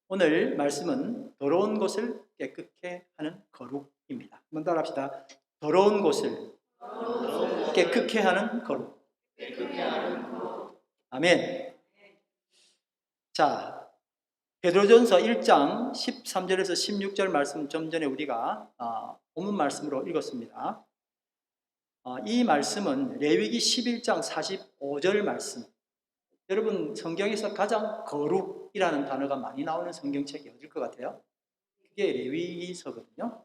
오늘 말씀은 더러운 곳을 깨끗게 하는 거룩입니다. 한번 따라합시다. 더러운 곳을 깨끗게 하는 거룩. 아멘. 자, 베드로전서 1장 13절에서 16절 말씀 좀 전에 우리가 본문 말씀으로 읽었습니다. 이 말씀은 레위기 11장 45절 말씀. 여러분 성경에서 가장 거룩이라는 단어가 많이 나오는 성경책이 어딜 것 같아요? 그게 레위기서거든요.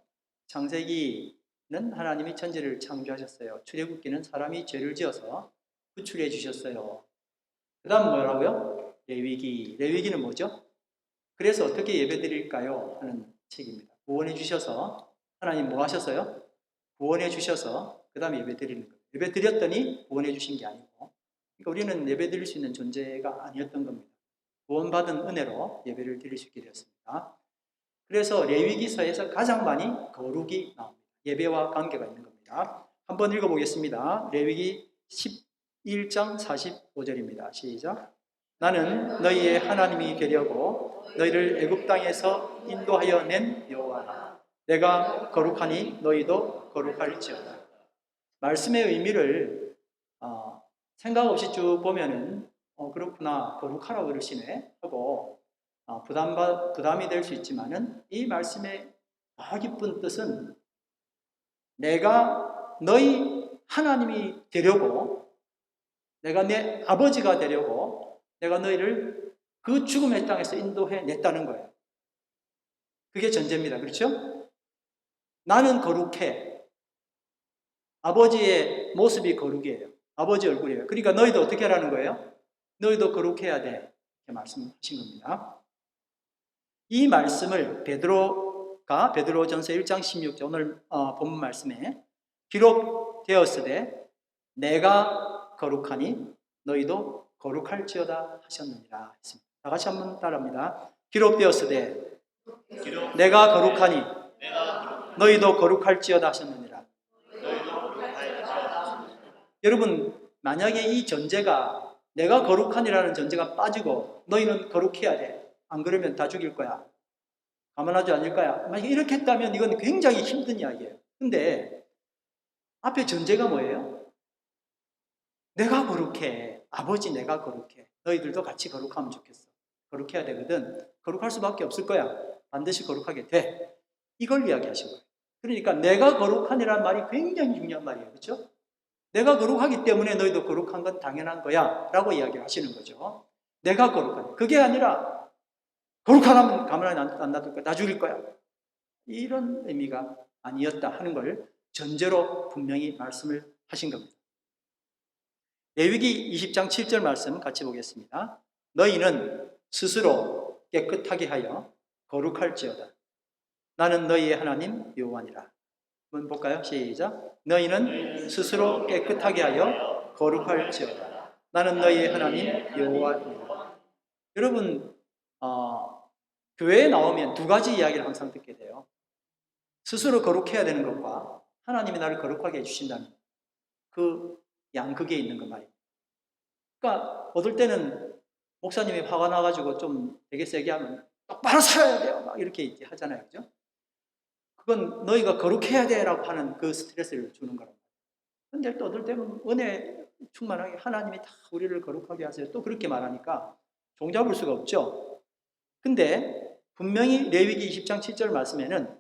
창세기는 하나님이 천지를 창조하셨어요. 출애굽기는 사람이 죄를 지어서 구출해 주셨어요. 그 다음 뭐라고요? 레위기는 뭐죠? 그래서 어떻게 예배드릴까요? 하는 책입니다. 구원해 주셔서 하나님 뭐 하셨어요? 구원해 주셔서 그 다음에 예배드리는 거예요. 예배드렸더니 구원해 주신 게 아니고, 그러니까 우리는 예배드릴 수 있는 존재가 아니었던 겁니다. 구원받은 은혜로 예배를 드릴 수 있게 되었습니다. 그래서 레위기서에서 가장 많이 거룩이 나옵니다. 예배와 관계가 있는 겁니다. 한번 읽어보겠습니다. 레위기 11장 45절입니다. 시작. 나는 너희의 하나님이 되려고 너희를 애굽 땅에서 인도하여 낸 여호와라. 내가 거룩하니 너희도 거룩할지어다. 말씀의 의미를 생각 없이 쭉 보면은 그렇구나, 거룩하라고 그러시네 하고 부담이 될 수 있지만은, 이 말씀의 더 깊은 뜻은 내가 너희 하나님이 되려고, 내가 내 아버지가 되려고 내가 너희를 그 죽음의 땅에서 인도해 냈다는 거예요. 그게 전제입니다. 그렇죠? 나는 거룩해. 아버지의 모습이 거룩이에요. 아버지 얼굴이에요. 그러니까 너희도 어떻게 하라는 거예요? 너희도 거룩해야 돼. 이렇게 말씀하신 겁니다. 이 말씀을 베드로전서 1장 16절 오늘 본문 말씀에 기록되었으되 내가 거룩하니 너희도 거룩할지어다 하셨느니라 했습니다. 다 같이 한번 따라합니다. 기록되었으되 내가 거룩하니 너희도 거룩할지어다 하셨느니라. 여러분, 만약에 이 전제가, 내가 거룩하니라는 전제가 빠지고 너희는 거룩해야 돼, 안 그러면 다 죽일 거야, 가만하지 않을 거야, 만약에 이렇게 했다면 이건 굉장히 힘든 이야기예요. 근데 앞에 전제가 뭐예요? 내가 거룩해. 아버지 내가 거룩해. 너희들도 같이 거룩하면 좋겠어. 거룩해야 되거든. 거룩할 수밖에 없을 거야. 반드시 거룩하게 돼. 이걸 이야기하신 거예요. 그러니까 내가 거룩하니라는 말이 굉장히 중요한 말이에요. 그렇죠? 내가 거룩하기 때문에 너희도 거룩한 건 당연한 거야 라고 이야기를 하시는 거죠. 내가 거룩하니. 그게 아니라 거룩하면 가만히 안 놔둘 거야. 다 죽일 거야. 이런 의미가 아니었다 하는 걸 전제로 분명히 말씀을 하신 겁니다. 레위기 20장 7절 말씀 같이 보겠습니다. 너희는 스스로 깨끗하게 하여 거룩할지어다. 나는 너희의 하나님 여호와니라. 한번 볼까요? 시작. 너희는 스스로 깨끗하게 하여 거룩할지어다. 나는 너희의 하나님 여호와니라. 여러분, 교회에 나오면 두 가지 이야기를 항상 듣게 돼요. 스스로 거룩해야 되는 것과 하나님이 나를 거룩하게 해주신다는 그 양극에 있는 것 말이에요. 그러니까 어떨 때는 목사님이 화가 나가지고 좀 되게 세게 하면 똑바로 살아야 돼요 막 이렇게 하잖아요. 그죠? 그건 너희가 거룩해야 돼라고 하는 그 스트레스를 주는 거랍니다. 근데 또 어떨 때는 은혜 충만하게 하나님이 다 우리를 거룩하게 하세요, 또 그렇게 말하니까 종잡을 수가 없죠. 근데 분명히 레위기 20장 7절 말씀에는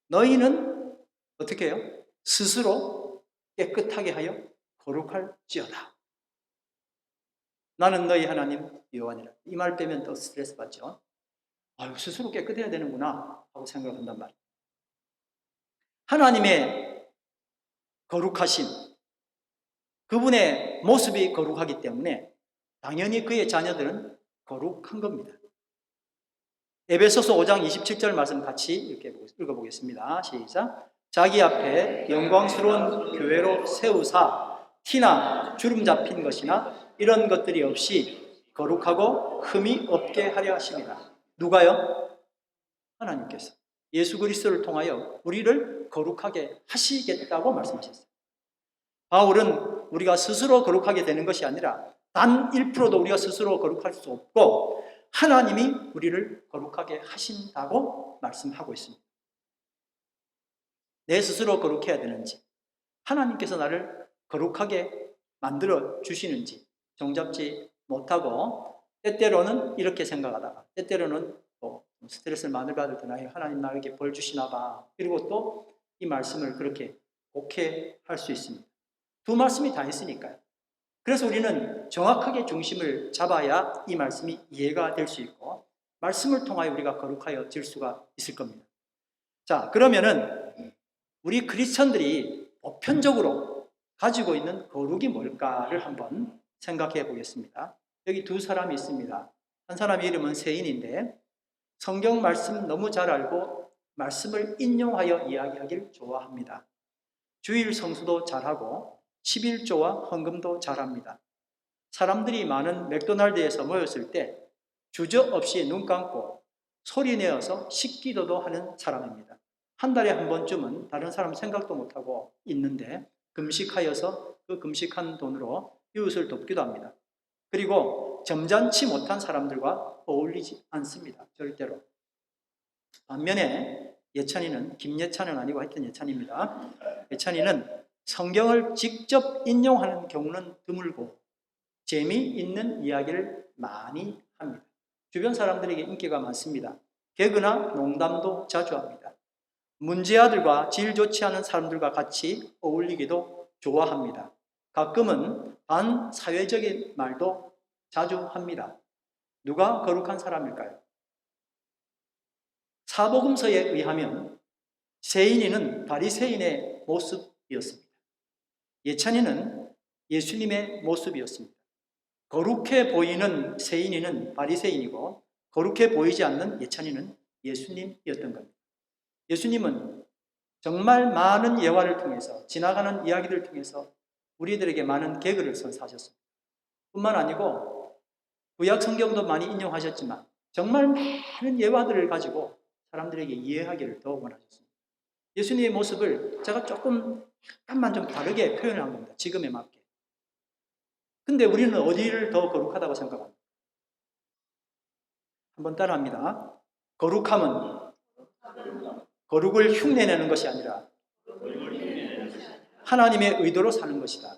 너희는 어떻게 해요? 스스로 깨끗하게 하여 거룩할지어다. 나는 너희 하나님 여호와니라. 이 말 때문에 더 스트레스 받죠. 아유, 스스로 깨끗해야 되는구나 하고 생각한단 말이에요. 하나님의 거룩하심, 그분의 모습이 거룩하기 때문에 당연히 그의 자녀들은 거룩한 겁니다. 에베소서 5장 27절 말씀 같이 이렇게 읽어보겠습니다. 시작. 자기 앞에 영광스러운 교회로 세우사 티나 주름 잡힌 것이나 이런 것들이 없이 거룩하고 흠이 없게 하려 하십니다. 누가요? 하나님께서 예수 그리스도를 통하여 우리를 거룩하게 하시겠다고 말씀하셨어요. 바울은 우리가 스스로 거룩하게 되는 것이 아니라 단 1%도 우리가 스스로 거룩할 수 없고 하나님이 우리를 거룩하게 하신다고 말씀하고 있습니다. 내 스스로 거룩해야 되는지, 하나님께서 나를 거룩하게 만들어 주시는지 종잡지 못하고 때때로는 이렇게 생각하다가 때때로는 또 스트레스를 많이 받을 때는 하나님 나에게 벌 주시나 봐. 그리고 또 이 말씀을 그렇게 곡해할 수 있습니다. 두 말씀이 다 있으니까요. 그래서 우리는 정확하게 중심을 잡아야 이 말씀이 이해가 될 수 있고 말씀을 통하여 우리가 거룩하여질 수가 있을 겁니다. 자, 그러면은 우리 크리스천들이 보편적으로 가지고 있는 거룩이 뭘까를 한번 생각해 보겠습니다. 여기 두 사람이 있습니다. 한 사람의 이름은 세인인데 성경 말씀 너무 잘 알고 말씀을 인용하여 이야기하기를 좋아합니다. 주일 성수도 잘하고 11조와 헌금도 잘합니다. 사람들이 많은 맥도날드에서 모였을 때 주저없이 눈 감고 소리 내어서 식기도도 하는 사람입니다. 한 달에 한 번쯤은 다른 사람 생각도 못하고 있는데 금식하여서 그 금식한 돈으로 이웃을 돕기도 합니다. 그리고 점잖지 못한 사람들과 어울리지 않습니다. 절대로. 반면에 예찬이는, 김예찬은 아니고 하여튼 예찬입니다. 예찬이는 성경을 직접 인용하는 경우는 드물고 재미있는 이야기를 많이 합니다. 주변 사람들에게 인기가 많습니다. 개그나 농담도 자주 합니다. 문제아들과 질 좋지 않은 사람들과 같이 어울리기도 좋아합니다. 가끔은 반사회적인 말도 자주 합니다. 누가 거룩한 사람일까요? 사복음서에 의하면 세인이는 바리새인의 모습이었습니다. 예찬이는 예수님의 모습이었습니다. 거룩해 보이는 세인이는 바리새인이고 거룩해 보이지 않는 예찬이는 예수님이었던 겁니다. 예수님은 정말 많은 예화를 통해서 지나가는 이야기를 통해서 우리들에게 많은 개그를 선사하셨습니다. 뿐만 아니고 구약 성경도 많이 인용하셨지만 정말 많은 예화들을 가지고 사람들에게 이해하기를 더 원하셨습니다. 예수님의 모습을 제가 약간만 좀 다르게 표현한 겁니다. 지금에 맞게. 근데 우리는 어디를 더 거룩하다고 생각합니까? 한번 따라합니다. 거룩함은 거룩을 흉내내는 것이 아니라 하나님의 의도로 사는 것이다.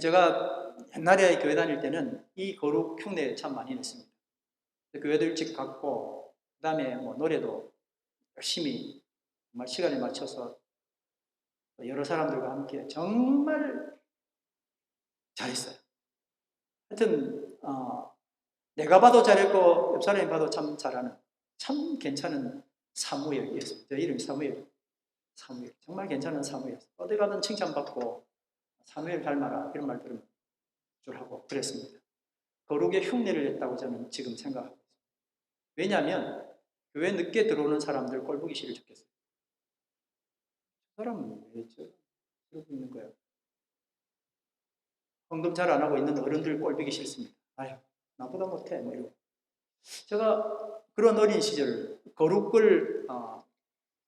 제가 옛날에 교회 다닐 때는 이 거룩 흉내 참 많이 냈습니다. 교회도 일찍 갔고 그 다음에 노래도 열심히 정말 시간에 맞춰서 여러 사람들과 함께 정말 잘했어요. 하여튼 내가 봐도 잘했고 옆 사람이 봐도 참 잘하는 참 괜찮은 사무엘이었어요. 제 이름이 사무엘. 정말 괜찮은 사무엘이었어요. 어디 가든 칭찬받고 사무엘 닮아라 이런 말 들으면 줄 하고 그랬습니다. 거룩의 흉내를 냈다고 저는 지금 생각하고 있습니다. 왜냐하면 교회 늦게 들어오는 사람들 꼴보기 싫을 좋겠어요. 저 사람은 왜 저러고 있는 거예요? 헌금 잘 안 하고 있는 어른들 꼴보기 싫습니다. 아유, 나보다 못해 이러고. 제가 그런 어린 시절 거룩을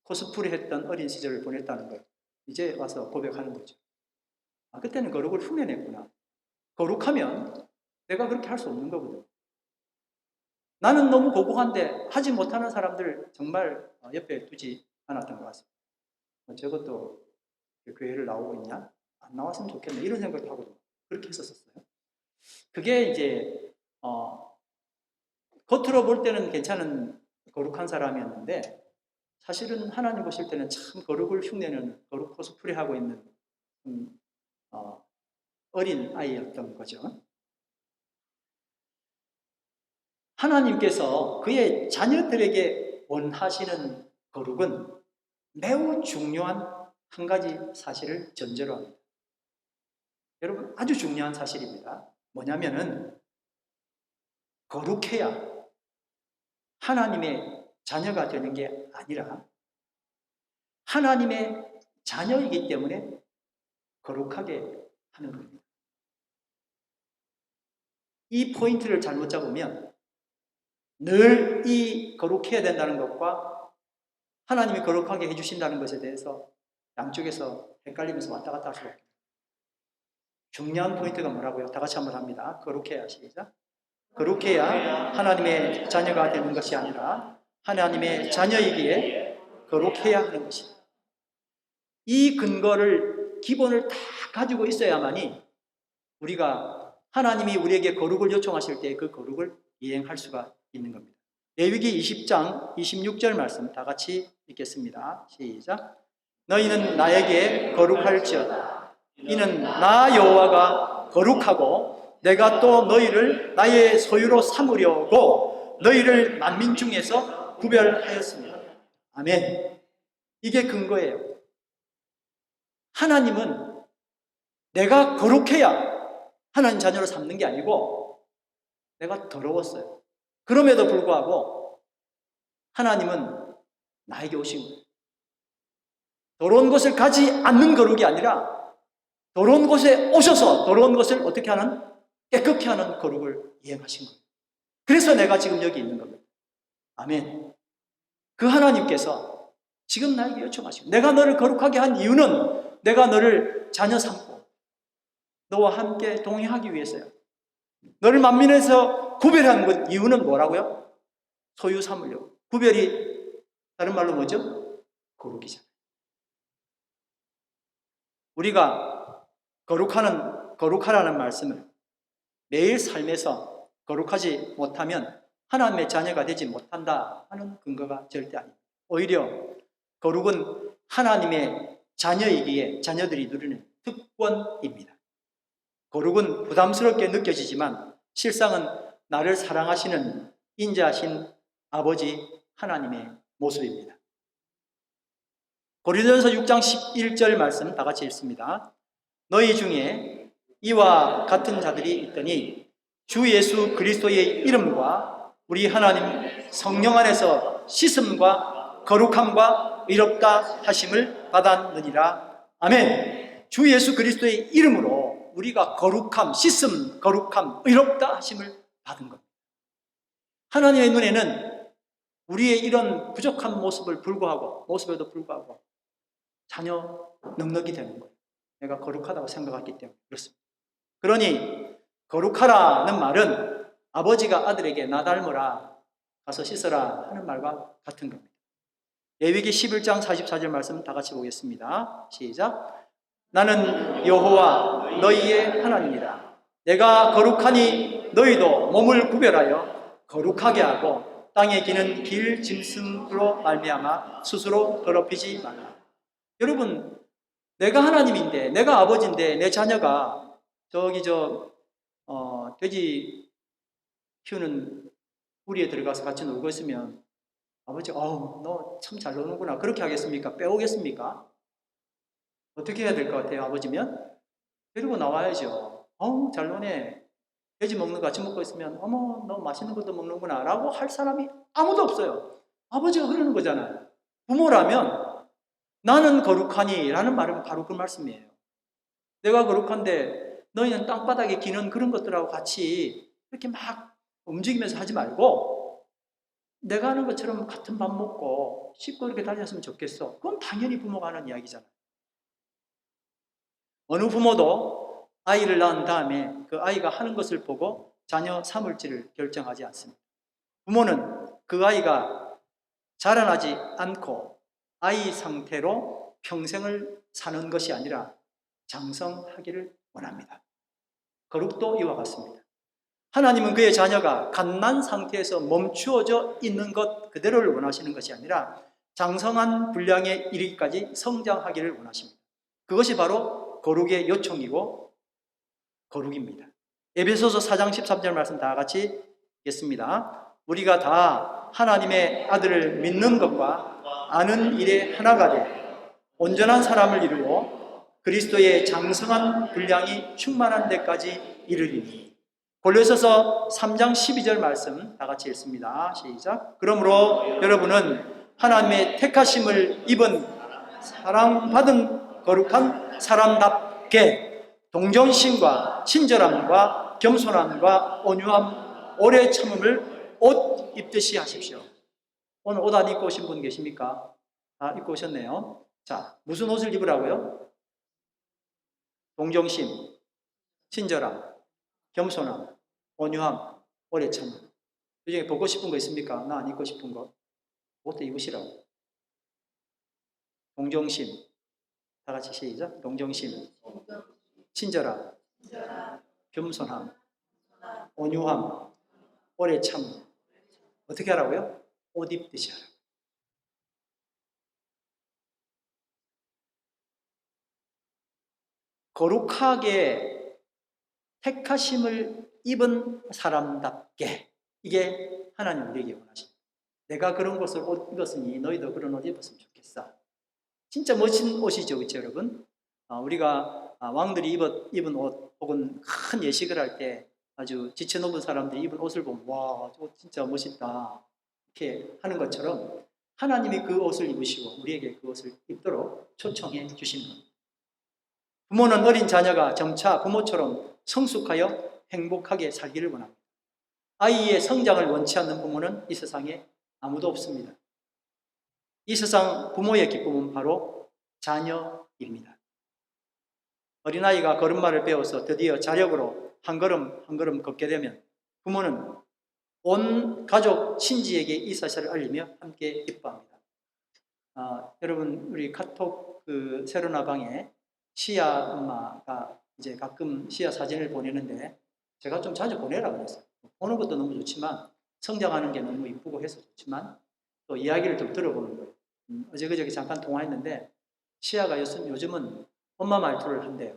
코스프레 했던 어린 시절을 보냈다는 걸 이제 와서 고백하는 거죠. 그때는 거룩을 흉내냈구나. 거룩하면 내가 그렇게 할 수 없는 거거든. 나는 너무 고고한데 하지 못하는 사람들 정말 옆에 두지 않았던 것 같습니다. 저것도 교회를 나오고 있냐? 안 나왔으면 좋겠네. 이런 생각도 하고 그렇게 했었어요. 그게 이제 겉으로 볼 때는 괜찮은 거룩한 사람이었는데 사실은 하나님 보실 때는 참 거룩을 흉내내는 거룩 코스프레하고 있는 어린 아이였던 거죠. 하나님께서 그의 자녀들에게 원하시는 거룩은 매우 중요한 한 가지 사실을 전제로 합니다. 여러분, 아주 중요한 사실입니다. 뭐냐면은 거룩해야 하나님의 자녀가 되는 게 아니라 하나님의 자녀이기 때문에 거룩하게 하는 겁니다. 이 포인트를 잘못 잡으면 늘 이 거룩해야 된다는 것과 하나님이 거룩하게 해주신다는 것에 대해서 양쪽에서 헷갈리면서 왔다 갔다 할 수밖에 없습니다. 중요한 포인트가 뭐라고요? 다 같이 한번 합니다. 거룩해야 시작. 거룩해야 하나님의 자녀가 되는 것이 아니라 하나님의 자녀이기에 거룩해야 하는 것입니다. 이 근거를, 기본을 다 가지고 있어야만이 우리가 하나님이 우리에게 거룩을 요청하실 때 그 거룩을 이행할 수가 있는 겁니다. 레위기 20장 26절 말씀 다 같이 읽겠습니다. 시작. 너희는 나에게 거룩할지어다. 이는 나 여호와가 거룩하고 내가 또 너희를 나의 소유로 삼으려고 너희를 만민 중에서 구별하였습니다. 아멘. 이게 근거예요. 하나님은 내가 거룩해야 하나님 자녀로 삼는 게 아니고 내가 더러웠어요. 그럼에도 불구하고 하나님은 나에게 오신 거예요. 더러운 것을 가지 않는 거룩이 아니라 더러운 곳에 오셔서 더러운 것을 어떻게 하는? 깨끗게 하는 거룩을 이행하신 거예요. 그래서 내가 지금 여기 있는 겁니다. 아멘. 그 하나님께서 지금 나에게 요청하시고, 내가 너를 거룩하게 한 이유는 내가 너를 자녀 삼고 너와 함께 동행하기 위해서요. 너를 만민에서 구별한 것 이유는 뭐라고요? 소유 삼으려고. 구별이 다른 말로 뭐죠? 거룩이잖아요. 우리가 거룩하라는 말씀을 매일 삶에서 거룩하지 못하면 하나님의 자녀가 되지 못한다 하는 근거가 절대 아닙니다. 오히려 거룩은 하나님의 자녀이기에 자녀들이 누리는 특권입니다. 거룩은 부담스럽게 느껴지지만 실상은 나를 사랑하시는 인자하신 아버지 하나님의 모습입니다. 고린도전서 6장 11절 말씀 다 같이 읽습니다. 너희 중에 이와 같은 자들이 있더니 주 예수 그리스도의 이름과 우리 하나님 성령 안에서 씻음과 거룩함과 의롭다 하심을 받았느니라. 아멘. 주 예수 그리스도의 이름으로 우리가 거룩함, 씻음, 거룩함, 의롭다 하심을 받은 겁니다. 하나님의 눈에는 우리의 이런 부족한 모습에도 불구하고 자녀 능력이 되는 거예요. 내가 거룩하다고 생각했기 때문에 그렇습니다. 그러니 거룩하라는 말은 아버지가 아들에게 나 닮으라, 가서 씻어라 하는 말과 같은 겁니다. 레위기 11장 44절 말씀 다 같이 보겠습니다. 시작. 나는 여호와 너희의 하나님이라. 내가 거룩하니 너희도 몸을 구별하여 거룩하게 하고 땅에 기는 길 짐승으로 말미암아 스스로 더럽히지 말라. 여러분, 내가 하나님인데, 내가 아버지인데 내 자녀가 돼지 키우는 우리에 들어가서 같이 놀고 있으면 아버지가 너 참 잘 노는구나 그렇게 하겠습니까? 빼오겠습니까? 어떻게 해야 될 것 같아요? 아버지면? 데리고 나와야죠. 잘 노네. 돼지 먹는 거 같이 먹고 있으면 어머 너 맛있는 것도 먹는구나 라고 할 사람이 아무도 없어요. 아버지가 그러는 거잖아요. 부모라면 나는 거룩하니 라는 말은 바로 그 말씀이에요. 내가 거룩한데 너희는 땅바닥에 기는 그런 것들하고 같이 이렇게 막 움직이면서 하지 말고 내가 하는 것처럼 같은 밥 먹고 씻고 이렇게 다녔으면 좋겠어. 그건 당연히 부모가 하는 이야기잖아요. 어느 부모도 아이를 낳은 다음에 그 아이가 하는 것을 보고 자녀 삼을지를 결정하지 않습니다. 부모는 그 아이가 자라나지 않고 아이 상태로 평생을 사는 것이 아니라 장성하기를 원합니다. 거룩도 이와 같습니다. 하나님은 그의 자녀가 갓난 상태에서 멈추어져 있는 것 그대로를 원하시는 것이 아니라 장성한 분량에 이르기까지 성장하기를 원하십니다. 그것이 바로 거룩의 요청이고 거룩입니다. 에베소서 4장 13절 말씀 다 같이 읽겠습니다. 우리가 다 하나님의 아들을 믿는 것과 아는 일에 하나가 돼 온전한 사람을 이루어 그리스도의 장성한 분량이 충만한 데까지 이르리니. 골로새서 3장 12절 말씀 다 같이 읽습니다. 시작. 그러므로 여러분은 하나님의 택하심을 입은 사랑받은 거룩한 사람답게 동정심과 친절함과 겸손함과 온유함, 오래 참음을 옷 입듯이 하십시오. 오늘 옷 안 입고 오신 분 계십니까? 입고 오셨네요. 자, 무슨 옷을 입으라고요? 동정심, 친절함, 겸손함, 온유함, 오래 참음. 그 중에 벗고 싶은 거 있습니까? 나 안 입고 싶은 거. 그것도 입으시라고. 동정심. 다 같이 시작. 동정심. 친절함. 겸손함. 온유함. 오래 참음. 어떻게 하라고요? 옷 입듯이 하라고. 거룩하게 택하심을 입은 사람답게, 이게 하나님 우리에게 원하십니다. 내가 그런 것을 옷 입었으니 너희도 그런 옷 입었으면 좋겠어. 진짜 멋진 옷이죠, 그렇죠, 여러분? 우리가 왕들이 입은 옷 혹은 큰 예식을 할 때 아주 지쳐놓은 사람들이 입은 옷을 보면 와, 저거 진짜 멋있다 이렇게 하는 것처럼 하나님이 그 옷을 입으시고 우리에게 그 옷을 입도록 초청해 주신 겁니다. 부모는 어린 자녀가 점차 부모처럼 성숙하여 행복하게 살기를 원합니다. 아이의 성장을 원치 않는 부모는 이 세상에 아무도 없습니다. 이 세상 부모의 기쁨은 바로 자녀입니다. 어린아이가 걸음마를 배워서 드디어 자력으로 한 걸음 한 걸음 걷게 되면 부모는 온 가족 친지에게 이 사실을 알리며 함께 기뻐합니다. 여러분, 우리 카톡 그 세로나 방에 시아 엄마가 이제 가끔 시아 사진을 보내는데 제가 좀 자주 보내라 그랬어요. 보는 것도 너무 좋지만 성장하는 게 너무 이쁘고 해서 좋지만 또 이야기를 좀 들어보는 거예요. 어제 그저께 잠깐 통화했는데 시아가 요즘은 엄마 말투를 한대요.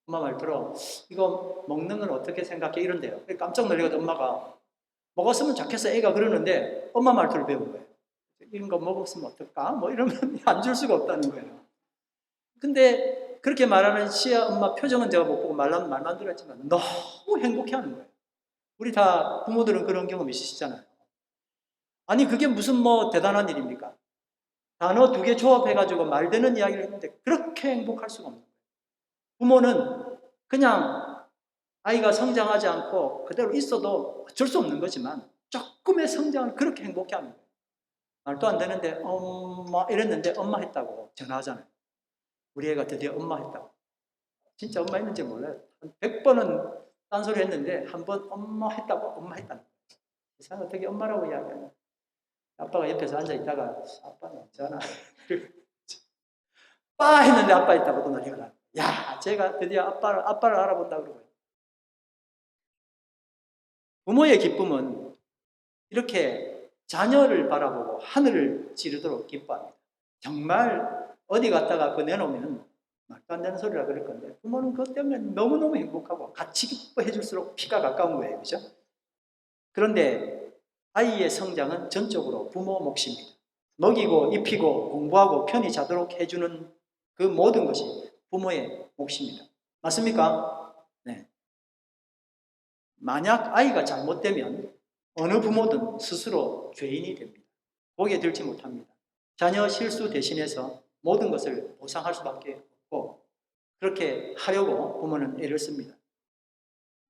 엄마 말투로 이거 먹는 건 어떻게 생각해? 이런대요. 깜짝 놀래가지고 엄마가 먹었으면 좋겠어 애가 그러는데 엄마 말투를 배운 거예요. 이런 거 먹었으면 어떨까? 뭐 이러면 안 줄 수가 없다는 거예요. 근데 그렇게 말하는 시아 엄마 표정은 제가 못 보고 말만 들었지만 너무 행복해하는 거예요. 우리 다 부모들은 그런 경험 있으시잖아요. 아니 그게 무슨 뭐 대단한 일입니까? 단어 2개 조합해가지고 말되는 이야기를 했는데 그렇게 행복할 수가 없는 거예요. 부모는 그냥 아이가 성장하지 않고 그대로 있어도 어쩔 수 없는 거지만 조금의 성장을 그렇게 행복해하는 거예요. 말도 안 되는데 엄마 이랬는데 엄마 했다고 전화하잖아요. 우리 애가 드디어 엄마 했다고. 진짜 엄마 했는지 몰라요. 한 100번은 딴소리 했는데 한 번 엄마 했다고 엄마 했다는 거예요. 세상 어떻게 엄마라고 이야기하냐. 아빠가 옆에서 앉아있다가 아빠는 없잖아. 빠 했는데 아빠 있다고 또 난리가 나. 야, 제가 드디어 아빠를 알아본다 그러고요. 부모의 기쁨은 이렇게 자녀를 바라보고 하늘을 찌르도록 기뻐합니다. 정말 어디 갔다가 내놓으면 말도 안 되는 소리라 그럴 건데 부모는 그것 때문에 너무너무 행복하고 같이 기뻐해 줄수록 피가 가까운 거예요. 그죠? 그런데 아이의 성장은 전적으로 부모 몫입니다. 먹이고 입히고 공부하고 편히 자도록 해주는 그 모든 것이 부모의 몫입니다. 맞습니까? 네. 만약 아이가 잘못되면 어느 부모든 스스로 죄인이 됩니다. 복에 들지 못합니다. 자녀 실수 대신해서 모든 것을 보상할 수밖에 없고 그렇게 하려고 부모는 애를 씁니다.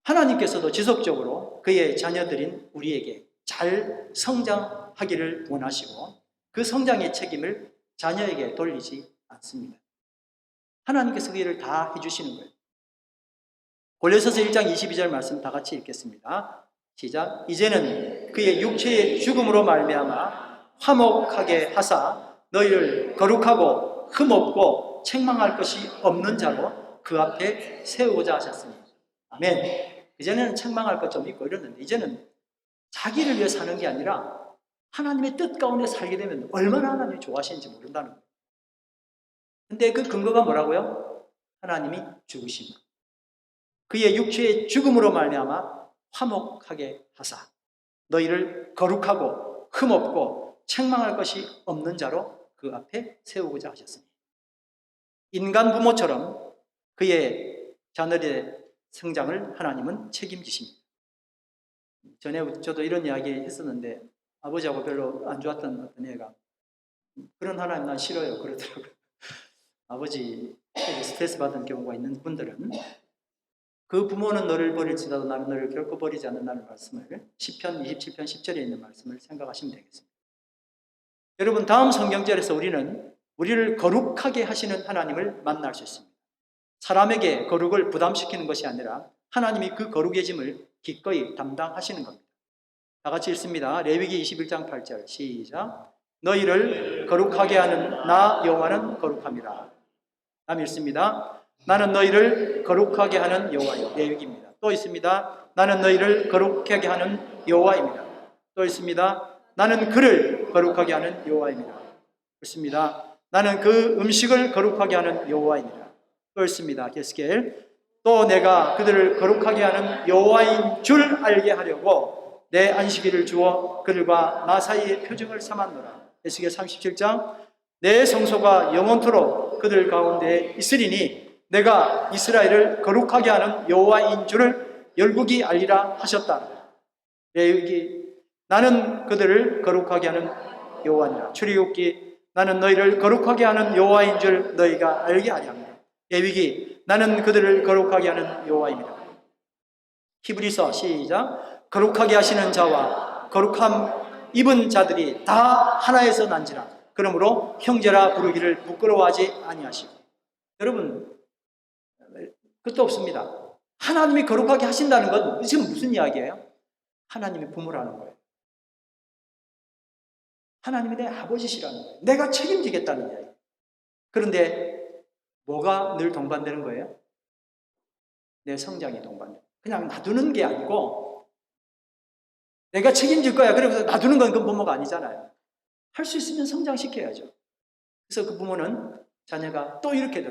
하나님께서도 지속적으로 그의 자녀들인 우리에게 잘 성장하기를 원하시고 그 성장의 책임을 자녀에게 돌리지 않습니다. 하나님께서 그 일을 다 해주시는 거예요. 골로새서 1장 22절 말씀 다 같이 읽겠습니다. 시작. 이제는 그의 육체의 죽음으로 말미암아 화목하게 하사 너희를 거룩하고 흠없고 책망할 것이 없는 자로 그 앞에 세우고자 하셨으니. 아멘. 이제는 책망할 것 좀 있고 이랬는데 이제는 자기를 위해 사는 게 아니라 하나님의 뜻 가운데 살게 되면 얼마나 하나님이 좋아하시는지 모른다는 거예요. 근데 그 근거가 뭐라고요? 하나님이 죽으심. 그의 육체의 죽음으로 말미암아 화목하게 하사 너희를 거룩하고 흠없고 책망할 것이 없는 자로 그 앞에 세우고자 하셨으니. 인간 부모처럼 그의 자녀의 성장을 하나님은 책임지십니다. 전에 저도 이런 이야기 했었는데 아버지하고 별로 안 좋았던 어떤 애가 그런 하나님 난 싫어요 그러더라고요. 아버지 스트레스 받은 경우가 있는 분들은 그 부모는 너를 버릴지라도 나는 너를 결코 버리지 않는다는 말씀을 시편 27편 10절에 있는 말씀을 생각하시면 되겠습니다. 여러분 다음 성경절에서 우리는 우리를 거룩하게 하시는 하나님을 만날 수 있습니다. 사람에게 거룩을 부담시키는 것이 아니라 하나님이 그 거룩의 짐을 기꺼이 담당하시는 겁니다. 다 같이 읽습니다. 레위기 21장 8절 시작. 너희를 거룩하게 하는 나 여호와는 거룩함이라. 다음 읽습니다. 나는 너희를 거룩하게 하는 여호와요. 레위기입니다. 또 있습니다. 나는 너희를 거룩하게 하는 여호와입니다. 또 있습니다. 나는 그를 거룩하게 하는 여호와입니다. 있습니다. 나는 그 음식을 거룩하게 하는 여호와입니다. 또 있습니다. 게스겔. 또 내가 그들을 거룩하게 하는 여호와인 줄 알게 하려고 내 안식일을 주어 그들과 나 사이의 표징을 삼았노라. 에스겔 37장. 내 성소가 영원토록 그들 가운데 있으리니 내가 이스라엘을 거룩하게 하는 여호와인 줄을 열국이 알리라 하셨다. 레위기. 나는 그들을 거룩하게 하는 여호와니라. 출애굽기. 나는 너희를 거룩하게 하는 여호와인 줄 너희가 알게 하려 합니다. 레위기. 나는 그들을 거룩하게 하는 여호와입니다. 히브리서 시작. 거룩하게 하시는 자와 거룩함 입은 자들이 다 하나에서 난지라. 그러므로 형제라 부르기를 부끄러워하지 아니하시고. 여러분, 끝도 없습니다. 하나님이 거룩하게 하신다는 건 지금 무슨 이야기예요? 하나님의 부모라는 거예요. 하나님이 내 아버지시라는 거예요. 내가 책임지겠다는 이야기. 그런데 뭐가 늘 동반되는 거예요? 내 성장이 동반돼요. 그냥 놔두는 게 아니고 내가 책임질 거야. 그러면서 놔두는 건 그 부모가 아니잖아요. 할 수 있으면 성장시켜야죠. 그래서 그 부모는 자녀가 또 이렇게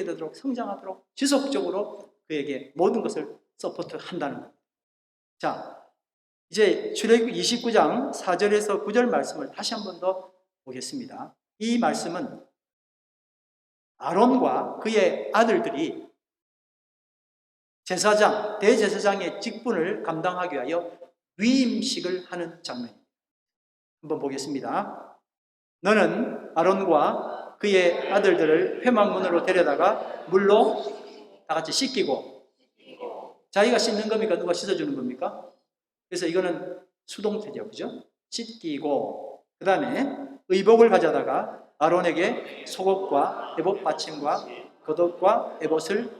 되도록 성장하도록 지속적으로 그에게 모든 것을 서포트한다는 겁니다. 자, 이제 출애굽기 29장 4절에서 9절 말씀을 다시 한 번 더 보겠습니다. 이 말씀은 아론과 그의 아들들이 제사장, 대제사장의 직분을 감당하기 위하여 위임식을 하는 장면입니다. 한번 보겠습니다. 너는 아론과 그의 아들들을 회막문으로 데려다가 물로 다 같이 씻기고, 자기가 씻는 겁니까? 누가 씻어주는 겁니까? 그래서 이거는 수동태죠, 그죠? 씻기고, 그 다음에 의복을 가져다가 아론에게 속옷과 에봇 받침과 겉옷과 에봇을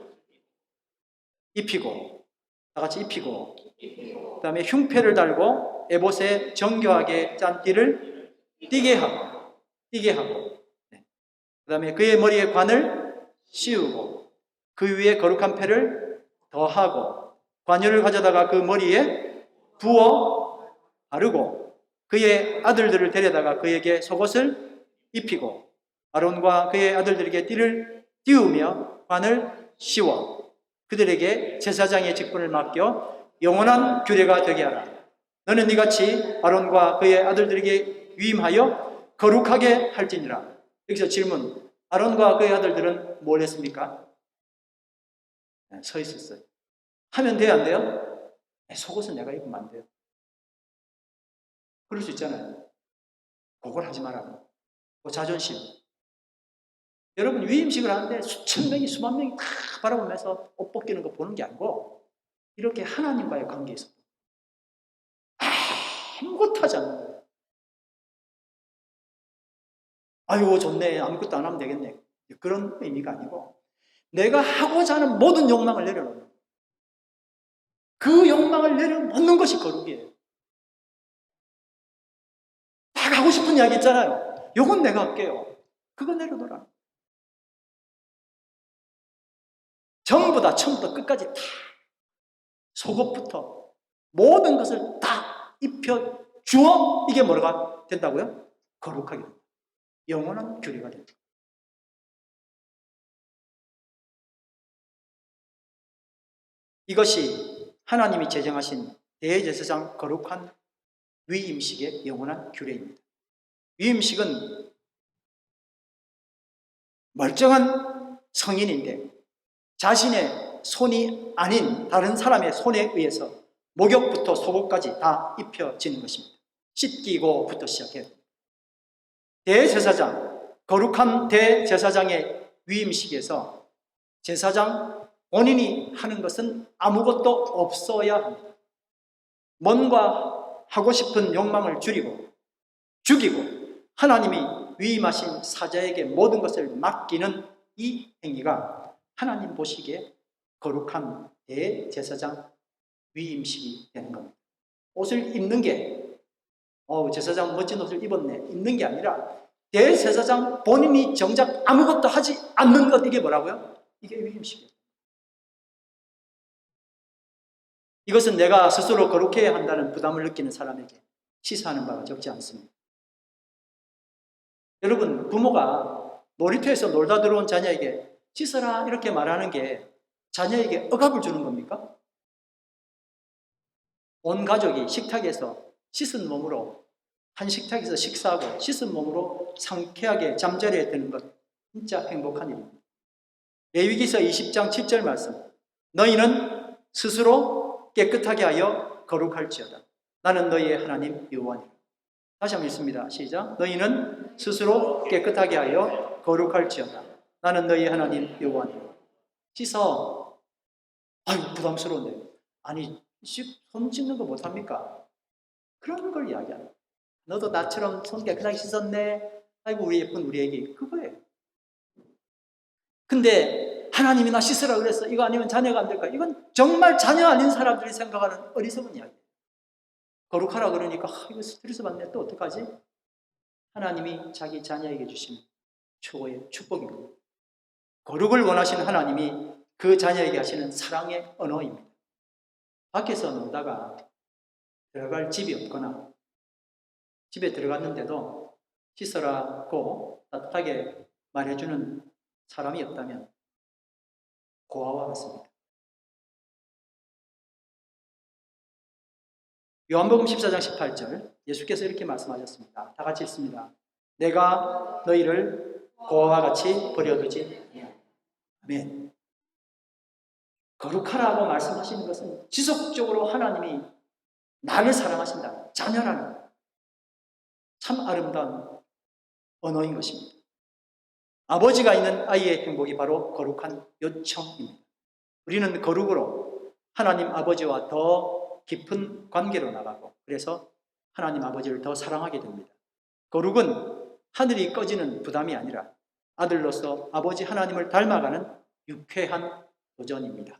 입히고, 다 같이 입히고, 그 다음에 흉패를 달고 에봇에 정교하게 짠 띠를 띠게 하고, 그 다음에 그의 머리에 관을 씌우고, 그 위에 거룩한 패를 더하고, 관유를 가져다가 그 머리에 부어 바르고, 그의 아들들을 데려다가 그에게 속옷을 입히고, 아론과 그의 아들들에게 띠를 띄우며 관을 씌워 그들에게 제사장의 직분을 맡겨 영원한 규례가 되게 하라. 너는 이같이 아론과 그의 아들들에게 위임하여 거룩하게 할지니라. 여기서 질문. 아론과 그의 아들들은 뭘 했습니까? 서 있었어요. 하면 돼요, 안 돼요? 속옷은 내가 입으면 안 돼요. 그럴 수 있잖아요. 그걸 하지 말라고. 자존심. 여러분, 위임식을 하는데 수천 명이 수만 명이 다 바라보면서 옷 벗기는 거 보는 게 아니고 이렇게 하나님과의 관계에서 아무것도 하지 않는 거예요. 아유, 좋네. 아무것도 안 하면 되겠네. 그런 의미가 아니고 내가 하고자 하는 모든 욕망을 내려놓는 거예요. 그 욕망을 내려놓는 것이 거룩이에요. 막 하고 싶은 이야기 있잖아요. 요건 내가 할게요. 그거 내려놓으라. 전부 다 처음부터 끝까지 다 속옷부터 모든 것을 다 입혀주어 이게 뭐가 된다고요? 거룩하게 된다. 영원한 규례가 된다. 이것이 하나님이 제정하신 대제사장 거룩한 위임식의 영원한 규례입니다. 위임식은 멀쩡한 성인인데 자신의 손이 아닌 다른 사람의 손에 의해서 목욕부터 속옷까지 다 입혀지는 것입니다. 씻기고부터 시작해요. 대제사장, 거룩한 대제사장의 위임식에서 제사장 본인이 하는 것은 아무것도 없어야 합니다. 뭔가 하고 싶은 욕망을 줄이고 죽이고 하나님이 위임하신 사자에게 모든 것을 맡기는 이 행위가 하나님 보시기에 거룩한 대제사장 위임식이 되는 겁니다. 옷을 입는 게 제사장 멋진 옷을 입었네 입는 게 아니라 대제사장 본인이 정작 아무것도 하지 않는 것, 이게 뭐라고요? 이게 위임식이에요. 이것은 내가 스스로 거룩해야 한다는 부담을 느끼는 사람에게 시사하는 바가 적지 않습니다. 여러분, 부모가 놀이터에서 놀다 들어온 자녀에게 씻어라 이렇게 말하는 게 자녀에게 억압을 주는 겁니까? 온 가족이 식탁에서 씻은 몸으로, 한 식탁에서 식사하고 씻은 몸으로 상쾌하게 잠자리에 드는 것, 진짜 행복한 일입니다. 레위기서 20장 7절 말씀, 너희는 스스로 깨끗하게 하여 거룩할지어다. 나는 너희의 하나님 여호와니라. 다시 한번 읽습니다. 시작. 너희는 스스로 깨끗하게 하여 거룩할지어다. 나는 너희의 하나님 여호와니라. 씻어. 아유, 부담스러운데. 아니, 손 씻는 거 못합니까? 그런 걸 이야기하는 거예요. 너도 나처럼 손 깨끗하게 씻었네. 아이고, 우리 예쁜 우리 애기. 그거예요. 근데 하나님이 나 씻으라 그랬어. 이거 아니면 자녀가 안 될까? 이건 정말 자녀 아닌 사람들이 생각하는 어리석은 이야기예요. 거룩하라 그러니까 이거 스트레스 받네. 또 어떡하지? 하나님이 자기 자녀에게 주신 최고의 축복입니다. 거룩을 원하시는 하나님이 그 자녀에게 하시는 사랑의 언어입니다. 밖에서 놀다가 들어갈 집이 없거나 집에 들어갔는데도 씻어라고 따뜻하게 말해주는 사람이 없다면 고아와 같습니다. 요한복음 14장 18절, 예수께서 이렇게 말씀하셨습니다. 다 같이 읽습니다. 내가 너희를 고아와 같이 버려두지 아니하리라. 아멘. 거룩하라고 말씀하시는 것은 지속적으로 하나님이 나를 사랑하신다, 자녀라는 참 아름다운 언어인 것입니다. 아버지가 있는 아이의 행복이 바로 거룩한 요청입니다. 우리는 거룩으로 하나님 아버지와 더 깊은 관계로 나가고, 그래서 하나님 아버지를 더 사랑하게 됩니다. 거룩은 하늘이 꺼지는 부담이 아니라 아들로서 아버지 하나님을 닮아가는 유쾌한 도전입니다.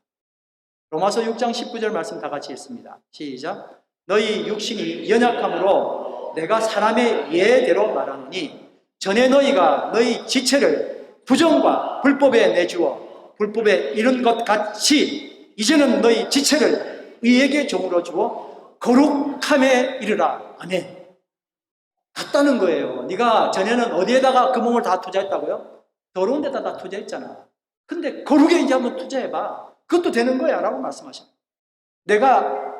로마서 6장 19절 말씀 다 같이 읽습니다. 시작. 너희 육신이 연약함으로 내가 사람의 예대로 말하노니 전에 너희가 너희 지체를 부정과 불법에 내주어 불법에 이른 것 같이 이제는 너희 지체를 의에게 종으로 주어 거룩함에 이르라. 아멘. 같다는 거예요. 네가 전에는 어디에다가 그 몸을 다 투자했다고요? 더러운 데다 다 투자했잖아. 근데 거룩에 이제 한번 투자해봐. 그것도 되는 거야 라고 말씀하십니다. 내가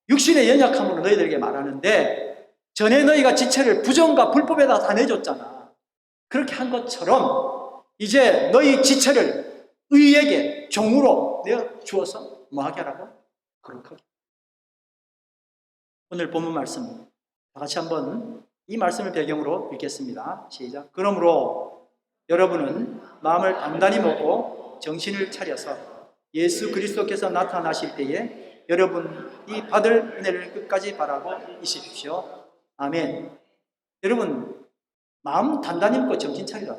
육신의 연약함으로 너희들에게 말하는데 전에 너희가 지체를 부정과 불법에다 다 내줬잖아. 그렇게 한 것처럼 이제 너희 지체를 의에게 종으로 내어 주어서 뭐하게 하라고? 거룩하게. 오늘 본문 말씀 다 같이 한번 이 말씀을 배경으로 읽겠습니다. 시작. 그러므로 여러분은 마음을 단단히 먹고 정신을 차려서 예수 그리스도께서 나타나실 때에 여러분이 받을 은혜를 끝까지 바라고 있으십시오. 아멘. 여러분, 마음 단단히 먹고 정신 차리라.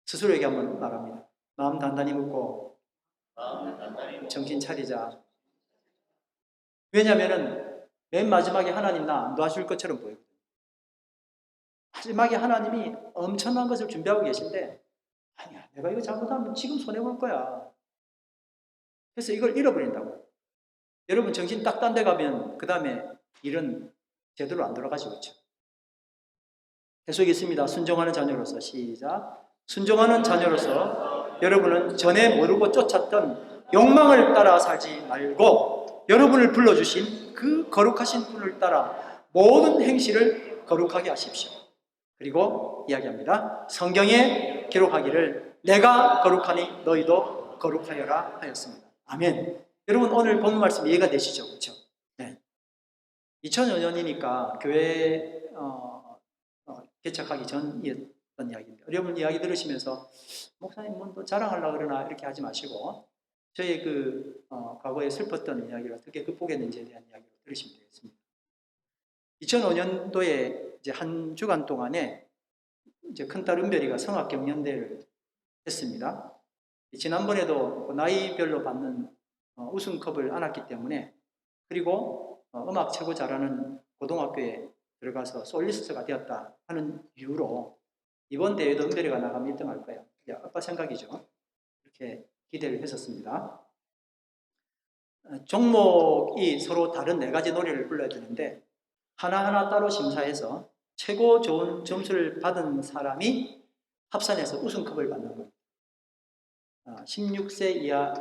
스스로에게 한번 말합니다. 마음 단단히 먹고 정신 차리자. 왜냐하면 맨 마지막에 하나님 나 안 도와줄 것처럼 보이거든요. 마지막에 하나님이 엄청난 것을 준비하고 계신데, 아니야, 내가 이거 잘못하면 지금 손해볼 거야. 그래서 이걸 잃어버린다고. 여러분 정신 딱 딴 데 가면 그 다음에 일은 제대로 안 돌아가지고 있죠. 계속있습니다. 순종하는 자녀로서. 시작. 순종하는 자녀로서 여러분은 전에 모르고 쫓았던 욕망을 따라 살지 말고 여러분을 불러주신 그 거룩하신 분을 따라 모든 행실을 거룩하게 하십시오. 그리고 이야기합니다. 성경에 기록하기를 내가 거룩하니 너희도 거룩하여라 하였습니다. 아멘. 여러분 오늘 본 말씀 이해가 되시죠? 그렇죠? 네. 2005년이니까 교회 개척하기 전이었던 이야기입니다. 여러분 이야기 들으시면서 목사님 뭐 자랑하려고 그러나 이렇게 하지 마시고 저의 과거에 슬펐던 이야기를 어떻게 극복했는지에 대한 이야기를 들으시면 되겠습니다. 2005년도에 이제 한 주간 동안에 이제 큰딸 은별이가 성악 경연대회를 했습니다. 지난번에도 나이별로 받는 우승컵을 안았기 때문에, 그리고 음악 최고 잘하는 고등학교에 들어가서 솔리스트가 되었다 하는 이유로 이번 대회도 은별이가 나가면 1등 할 거예요. 아빠 생각이죠. 이렇게 기대를 했었습니다. 종목이 서로 다른 4가지 노래를 불러야 되는데 하나하나 따로 심사해서 최고 좋은 점수를 받은 사람이 합산해서 우승컵을 받는 겁니다. 16세 이하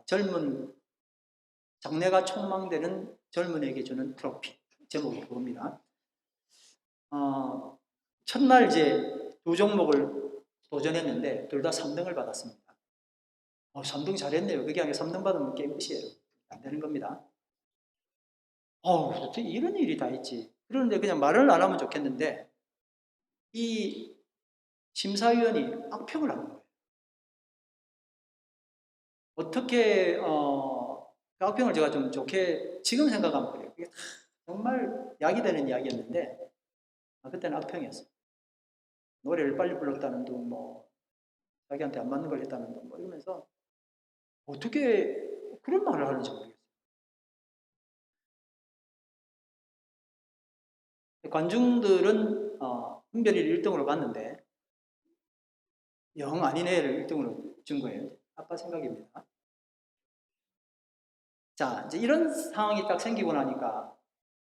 젊은 장래가 촉망되는 젊은에게 주는 트로피, 제목이 그겁니다. 첫날 이제 2종목을 도전했는데 둘 다 3등을 받았습니다. 3등 잘했네요. 그게 아니라 3등 받으면 게임 끝이에요. 안 되는 겁니다. 어떻게 이런 일이 다 있지. 그런데 그냥 말을 안 하면 좋겠는데 이 심사위원이 악평을 하는 거예요. 어떻게 그 악평을 제가 좀 좋게 지금 생각하면 그래요. 이게 정말 약이 되는 이야기였는데 그때는 악평이었어요. 노래를 빨리 불렀다는 둥, 자기한테 안 맞는 걸 했다는 둥, 이러면서 어떻게 그런 말을 하는지 모르겠어요. 관중들은 은별이를 1등으로 봤는데 영 아닌 애를 1등으로 준 거예요. 아빠 생각입니다. 자, 이제 이런 상황이 딱 생기고 나니까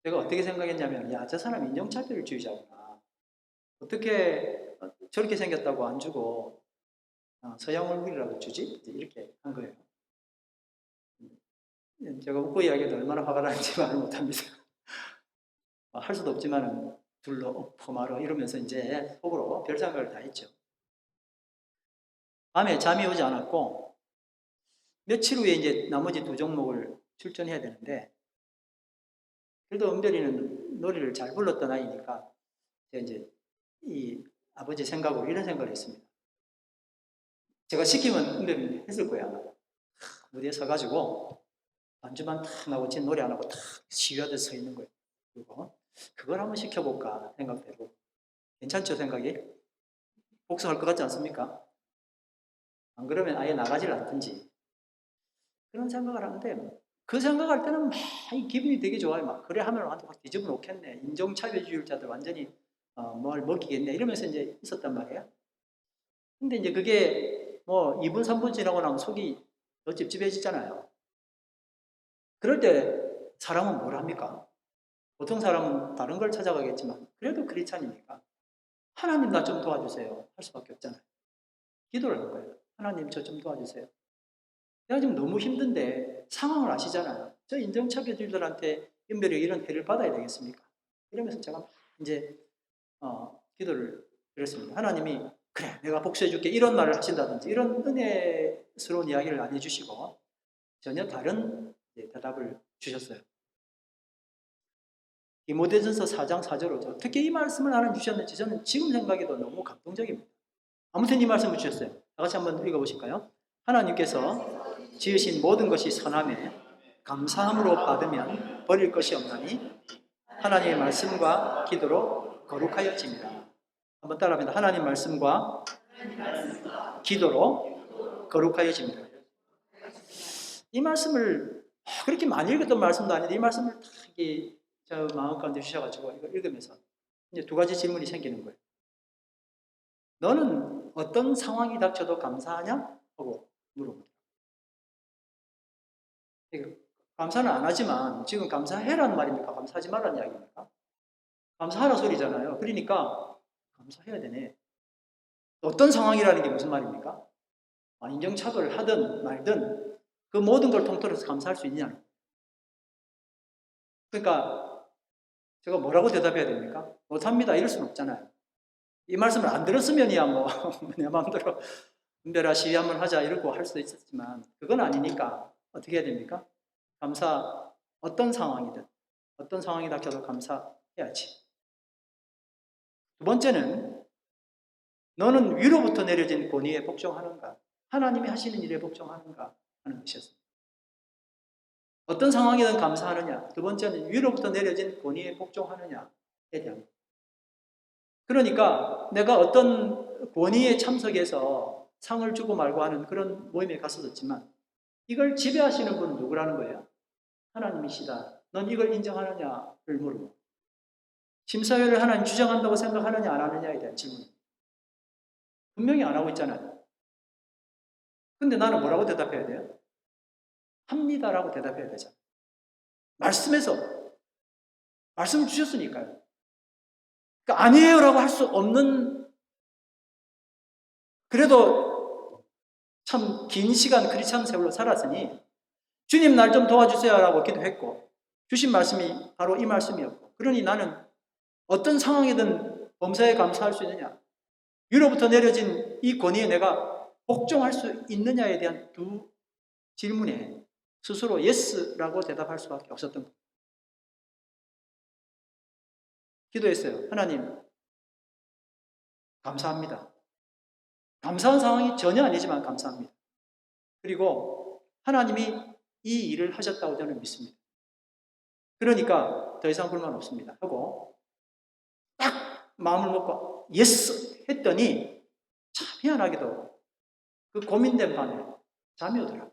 제가 어떻게 생각했냐면, 야, 저 사람 인종차별주의자구나. 어떻게 저렇게 생겼다고 안 주고 서양 얼굴이라도 주지? 이렇게 한 거예요. 제가 웃고 이야기해도 얼마나 화가 나는지 말을 못합니다. 할 수도 없지만 둘러 엎어 말어 이러면서 이제 속으로 별 생각을 다 했죠. 밤에 잠이 오지 않았고 며칠 후에 이제 나머지 2종목을 출전해야 되는데 그래도 은별이는 노래를 잘 불렀던 아이니까 제가 이제 이 아버지 생각으로 이런 생각을 했습니다. 제가 시키면 은별이는 했을 거야. 무대에 서가지고 반주만 탁 나고 진 노래 안 하고 탁 시위하듯 서 있는 거예요. 그리고 그걸 한번 시켜볼까 생각되고 괜찮죠 생각이? 복수할 것 같지 않습니까? 안 그러면 아예 나가질 않든지 그런 생각을 하는데 그 생각할 때는 막 기분이 되게 좋아요. 막 그래 하면 완전 확 뒤집어 놓겠네. 인종차별주의자들 완전히 뭘 먹이겠네. 이러면서 이제 있었단 말이에요. 근데 이제 그게 2분, 3분 지나고 나면 속이 더 찝찝해지잖아요. 그럴 때 사람은 뭘 합니까? 보통 사람은 다른 걸 찾아가겠지만 그래도 크리스찬이니까 하나님 나 좀 도와주세요. 할 수밖에 없잖아요. 기도를 한 거예요. 하나님 저 좀 도와주세요. 내가 지금 너무 힘든데 상황을 아시잖아요. 저 인종차별주의들한테 은별이 이런 해를 받아야 되겠습니까? 이러면서 제가 이제 기도를 드렸습니다. 하나님이 그래 내가 복수해줄게 이런 말을 하신다든지 이런 은혜스러운 이야기를 안 해주시고 전혀 다른 대답을 주셨어요. 디모데전서 4장 4절로 어떻게 이 말씀을 하나님 주셨는지 저는 지금 생각해도 너무 감동적입니다. 아무튼 이 말씀을 주셨어요. 다 같이 한번 읽어보실까요? 하나님께서 지으신 모든 것이 선함에 감사함으로 받으면 버릴 것이 없나니 하나님의 말씀과 기도로 거룩하여집니다. 한번 따라합니다. 하나님 말씀과 기도로 거룩하여집니다. 이 말씀을 그렇게 많이 읽었던 말씀도 아닌데 이 말씀을 딱 저 마음 가운데 주셔가지고 이거 읽으면서 이제 2가지 질문이 생기는 거예요. 너는 어떤 상황이 닥쳐도 감사하냐? 하고 물어보더라고요. 감사는 안 하지만 지금 감사해라는 말입니까? 감사하지 말라는 이야기입니까? 감사하라 소리잖아요. 그러니까 감사해야 되네. 어떤 상황이라는 게 무슨 말입니까? 인종차별을 하든 말든 그 모든 걸 통틀어서 감사할 수 있냐? 그러니까 제가 뭐라고 대답해야 됩니까? 못합니다. 이럴 수는 없잖아요. 이 말씀을 안 들었으면이야 내 마음대로 은별아 시위 한번 하자 이러고 할 수도 있었지만 그건 아니니까 어떻게 해야 됩니까? 감사 어떤 상황이든 어떤 상황이 닥쳐도 감사해야지. 2번째는 너는 위로부터 내려진 권위에 복종하는가? 하나님이 하시는 일에 복종하는가? 하는 것이었습니다. 어떤 상황이든 감사하느냐? 2번째는 위로부터 내려진 권위에 복종하느냐에 대한. 그러니까 내가 어떤 권위에 참석해서 상을 주고 말고 하는 그런 모임에 갔었지만 이걸 지배하시는 분은 누구라는 거예요? 하나님이시다. 넌 이걸 인정하느냐를 물고, 심사위원을 하나님 주장한다고 생각하느냐 안 하느냐에 대한 질문. 분명히 안 하고 있잖아요. 근데 나는 뭐라고 대답해야 돼요? 합니다라고 대답해야 되잖아요. 말씀에서 말씀을 주셨으니까요. 그러니까 아니에요라고 할 수 없는, 그래도 참 긴 시간 크리스찬 세월로 살았으니 주님 날 좀 도와주세요라고 기도했고 주신 말씀이 바로 이 말씀이었고, 그러니 나는 어떤 상황이든 범사에 감사할 수 있느냐, 위로부터 내려진 이 권위에 내가 복종할 수 있느냐에 대한 두 질문에 스스로 예스라고 대답할 수밖에 없었던 거예요. 기도했어요. 하나님 감사합니다. 감사한 상황이 전혀 아니지만 감사합니다. 그리고 하나님이 이 일을 하셨다고 저는 믿습니다. 그러니까 더 이상 불만 없습니다 하고 딱 마음을 먹고 예스 했더니 참 희한하게도 그 고민된 밤에 잠이 오더라고요.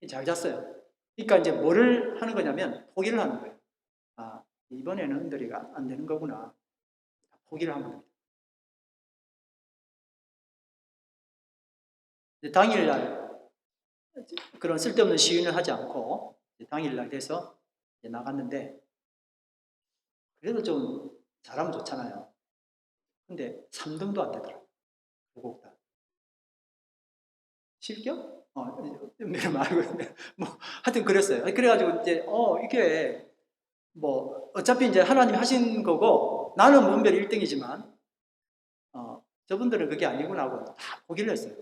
잘 잤어요. 그러니까 이제 뭐를 하는 거냐면 포기를 하는 거예요. 아, 이번에는 은들이가 안 되는 거구나. 포기를 하는 겁니다. 당일날 그런 쓸데없는 시위는 하지 않고 당일날 돼서 나갔는데, 그래도 좀 잘하면 좋잖아요. 근데 3등도 안 되더라고요. 두 곡 다. 실격? 말고 뭐 하여튼 그랬어요. 그래가지고 이제 이게 뭐 어차피 이제 하나님 하신 거고 나는 문별 1등이지만 저분들은 그게 아니구나 하고 다 포기를 했어요.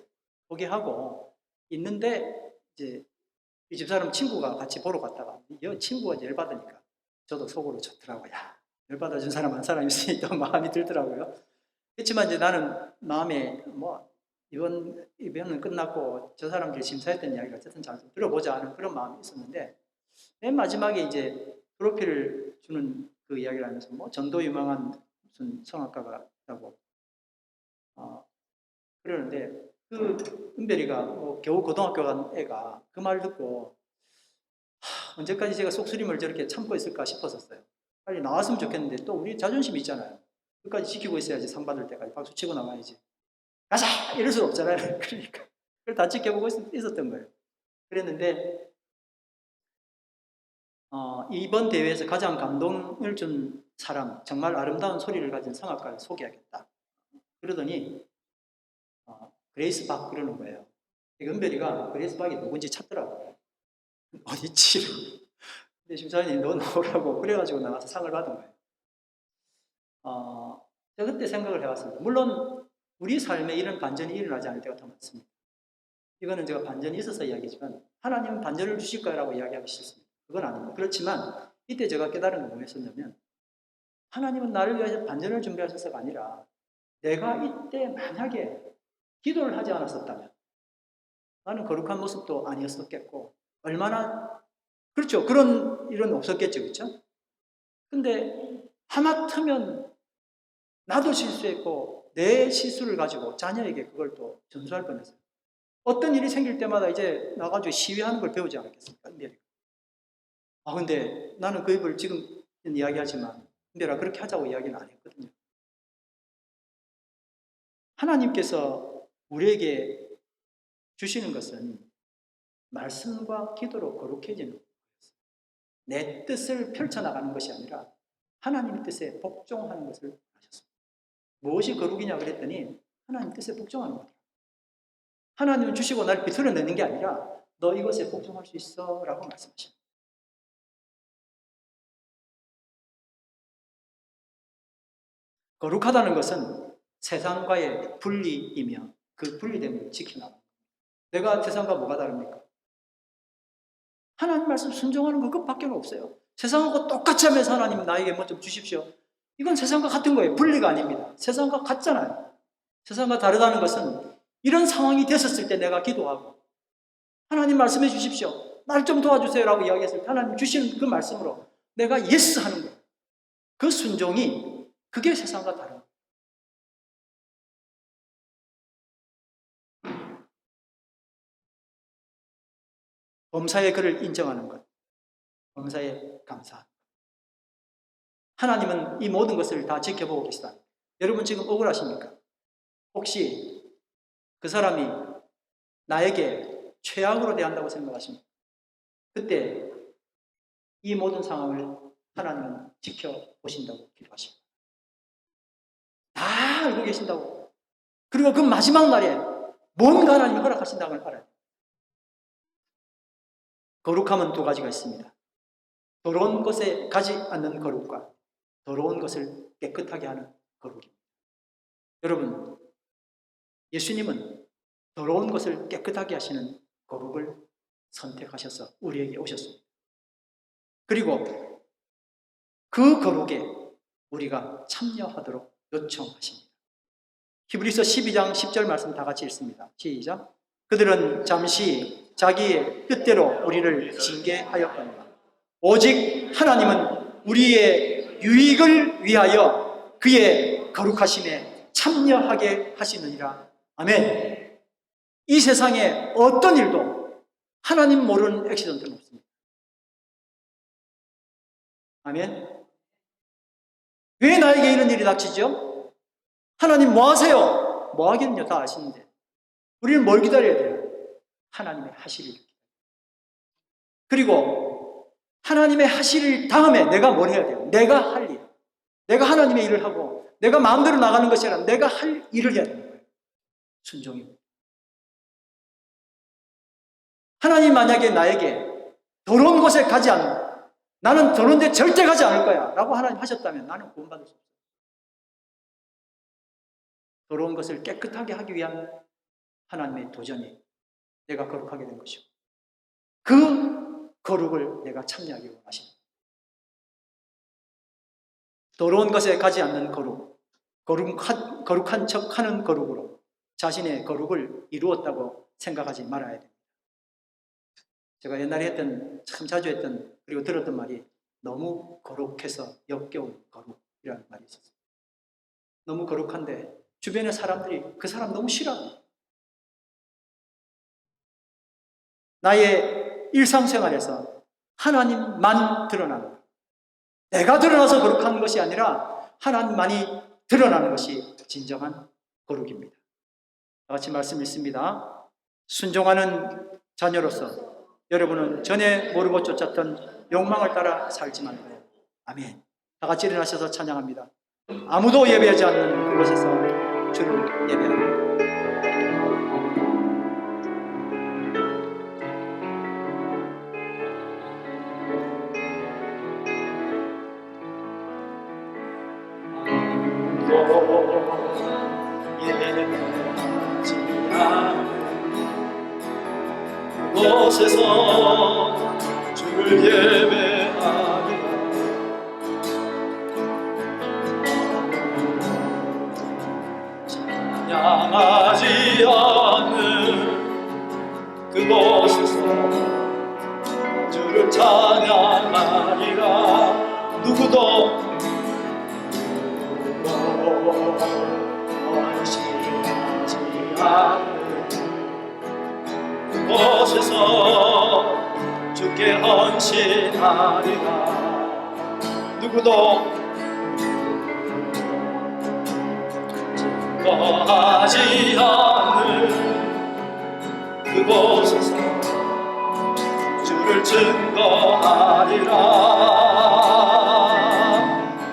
포기하고 있는데 이제 이 집사람 친구가 같이 보러 갔다가 이 친구가 이제 열받으니까 저도 속으로 좋더라고요. 열받아준 사람 한 사람 있으니 또 마음이 들더라고요. 그렇지만 이제 나는 마음에 뭐 이번은 끝났고 저 사람들이 심사했던 이야기가 어쨌든 잘 좀 들어보자 하는 그런 마음이 있었는데, 맨 마지막에 이제 트로피를 주는 그 이야기를 하면서 뭐 전도 유망한 무슨 성악가가 있다고 그러는데, 그 은별이가 뭐 겨우 고등학교 간 애가 그 말 듣고 언제까지 제가 속쓰림을 저렇게 참고 있을까 싶었었어요. 빨리 나왔으면 좋겠는데 또 우리 자존심 있잖아요. 끝까지 지키고 있어야지. 상 받을 때까지 박수 치고 나가야지. 가자! 이럴 수는 없잖아요. 그러니까 그걸 다 지켜보고 있었던 거예요. 그랬는데 이번 대회에서 가장 감동을 준 사람, 정말 아름다운 소리를 가진 성악가를 소개하겠다. 그러더니 그레이스 박 그러는 거예요. 은별이가 그레이스 박이 누군지 찾더라고요. 어디지? 근데 심사위원이 너 나오라고 그래가지고 나가서 상을 받은 거예요. 제가 그때 생각을 해봤습니다. 물론 우리 삶에 이런 반전이 일어나지 않을 때가 더 많습니다. 이거는 제가 반전이 있어서 이야기지만 하나님은 반전을 주실 거라고 이야기하기 싫습니다. 그건 아닙니다. 그렇지만 이때 제가 깨달은 건 뭐였었냐면, 하나님은 나를 위해서 반전을 준비하셔서가 아니라 내가 이때 만약에 기도를 하지 않았었다면 나는 거룩한 모습도 아니었었겠고, 얼마나 그렇죠. 그런 일은 없었겠죠. 그렇죠? 근데 하마터면 나도 실수했고 내 실수를 가지고 자녀에게 그걸 또 전수할 뻔했어요. 어떤 일이 생길 때마다 이제 나가지고 시위하는 걸 배우지 않았겠습니까? 은별이. 근데 나는 그 입을 지금 이야기하지만 은별아 그렇게 하자고 이야기는 안 했거든요. 하나님께서 우리에게 주시는 것은 말씀과 기도로 거룩해지는 것이었어요. 내 뜻을 펼쳐나가는 것이 아니라 하나님의 뜻에 복종하는 것을 하셨습니다. 무엇이 거룩이냐 그랬더니 하나님 뜻에 복종하는 거예요. 하나님은 주시고 날 비틀어내는 게 아니라 너 이것에 복종할 수 있어 라고 말씀하십니다. 거룩하다는 것은 세상과의 분리이며 그 분리됨을 지켜나가는 겁니다. 내가 세상과 뭐가 다릅니까? 하나님 말씀 순종하는 그것밖에 없어요. 세상하고 똑같이 하면서 하나님 나에게 뭐 좀 주십시오. 이건 세상과 같은 거예요. 분리가 아닙니다. 세상과 같잖아요. 세상과 다르다는 것은 이런 상황이 됐었을 때 내가 기도하고 하나님 말씀해 주십시오. 날 좀 도와주세요 라고 이야기했을 때 하나님 주시는 그 말씀으로 내가 예스 하는 거예요. 그 순종이 그게 세상과 다른 거예요. 범사의 그를 인정하는 것, 범사에 감사. 하나님은 이 모든 것을 다 지켜보고 계시다. 여러분 지금 억울하십니까? 혹시 그 사람이 나에게 최악으로 대한다고 생각하십니까? 그때 이 모든 상황을 하나님은 지켜보신다고 기도하십니다. 다 알고 계신다고. 그리고 그 마지막 날에 뭔가 하나님이 허락하신다고 알아요. 거룩함은 두 가지가 있습니다. 더러운 것에 가지 않는 거룩과 더러운 것을 깨끗하게 하는 거룩입니다. 여러분, 예수님은 더러운 것을 깨끗하게 하시는 거룩을 선택하셔서 우리에게 오셨습니다. 그리고 그 거룩에 우리가 참여하도록 요청하십니다. 히브리서 12장 10절 말씀 다 같이 읽습니다. 시작. 그들은 잠시 자기의 뜻대로 우리를 징계하였거니와 오직 하나님은 우리의 유익을 위하여 그의 거룩하심에 참여하게 하시느니라. 아멘. 이 세상에 어떤 일도 하나님 모르는 액시던트는 없습니다. 아멘. 왜 나에게 이런 일이 닥치죠? 하나님 뭐 하세요? 뭐 하겠냐 다 아시는데 우리는 뭘 기다려야 돼요? 하나님의 하실 일. 그리고 하나님의 하실 일 다음에 내가 뭘 해야 돼요? 내가 할 일. 내가 하나님의 일을 하고 내가 마음대로 나가는 것이 아니라 내가 할 일을 해야 되는 거예요. 순종입니다. 하나님 만약에 나에게 더러운 곳에 가지 않는, 나는 더러운 데 절대 가지 않을 거야 라고 하나님 하셨다면 나는 구원받을 수 없어요. 더러운 것을 깨끗하게 하기 위한 하나님의 도전이 내가 거룩하게 된 것이고 그 거룩을 내가 참여하기 원하십니다. 더러운 것에 가지 않는 거룩, 거룩한 척하는 거룩으로 자신의 거룩을 이루었다고 생각하지 말아야 됩니다. 제가 옛날에 했던, 참 자주 했던, 그리고 들었던 말이 너무 거룩해서 역겨운 거룩이라는 말이 있었어요. 너무 거룩한데 주변의 사람들이 그 사람 너무 싫어합니다. 나의 일상생활에서 하나님만 드러나는 것. 내가 드러나서 거룩한 것이 아니라 하나님만이 드러나는 것이 진정한 거룩입니다. 다 같이 말씀 읽습니다. 순종하는 자녀로서 여러분은 전에 모르고 쫓았던 욕망을 따라 살지 말고. 아멘. 다 같이 일어나셔서 찬양합니다. 아무도 예배하지 않는 그곳에서 주를 예배합니다. 예배하지 않는 그곳에서 주를 예배하리라. 찬양하지 않는 그곳에서 주를 찬양하리라. 누구도 헌신하지 않는 그곳에서 주께 헌신하리라. 누구도 증거하지 않는 그곳에서 주를 증거하리라.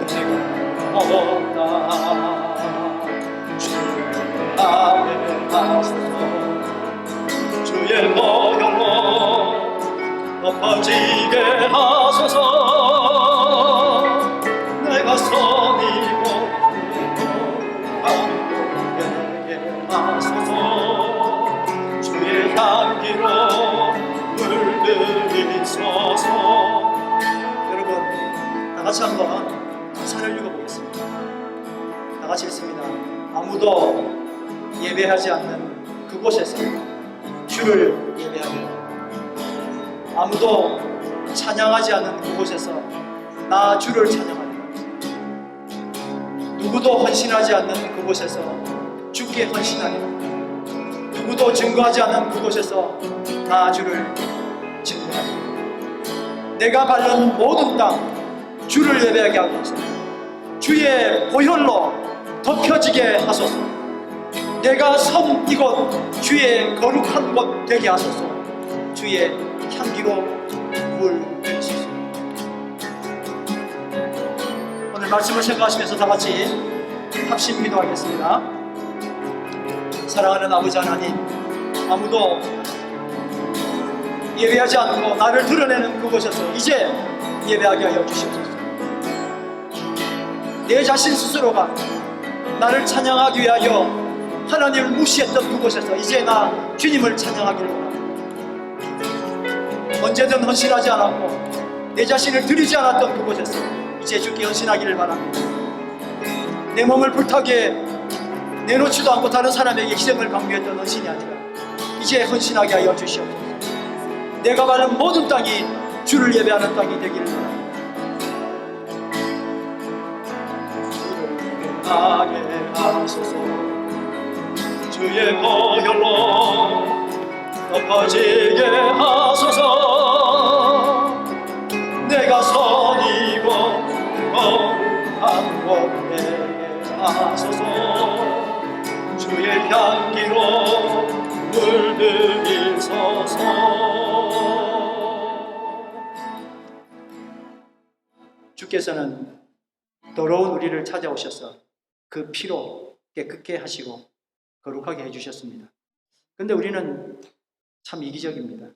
내가 얻었다 주의 아멘 하소서. 주의 모형으로 높아지게 하소서. 내가 선이고 감동되게 하소서. 주의 향기로 물들이소서. 여러분 다 같이 한번 가사를 읽어보겠습니다. 다 같이 읽습니다. 아무도 예배하지 않는 그곳에서 주를 예배하리라. 아무도 찬양하지 않는 그곳에서 나 주를 찬양하리라. 누구도 헌신하지 않는 그곳에서 주께 헌신하리라. 누구도 증거하지 않는 그곳에서 나 주를 증거하리라. 내가 밟는 모든 땅 주를 예배하게 하소서. 주의 보혈로 덮여지게 하소서. 내가 선 이곳 주의 거룩한 곳 되게 하소서. 주의 향기로 물드시소서. 오늘 말씀을 생각하시면서 다 같이 합심 기도하겠습니다. 사랑하는 아버지 하나님, 아무도 예배하지 않고 나를 드러내는 그곳에서 이제 예배하게 하여 주시옵소서. 내 자신 스스로가 나를 찬양하기 위하여 하나님을 무시했던 그곳에서 이제 나 주님을 찬양하기를 원합니다. 언제든 헌신하지 않았고 내 자신을 드리지 않았던 그곳에서 이제 주께 헌신하기를 바랍니다. 내 몸을 불타게 내놓지도 않고 다른 사람에게 희생을 강요했던 헌신이 아니라 이제 헌신하게 하여 주시옵소서. 내가 밟는 모든 땅이 주를 예배하는 땅이 되기를 바랍니다. 주를 예배하게 하소서. 주의 보혈로 덮어지게 하소서. 내가 선이고 거룩한 곳 되게 하소서. 주의 향기로 물들이소서. 주께서는 더러운 우리를 찾아오셔서 그 피로 깨끗게 하시고 거룩하게 해주셨습니다. 그런데 우리는 참 이기적입니다.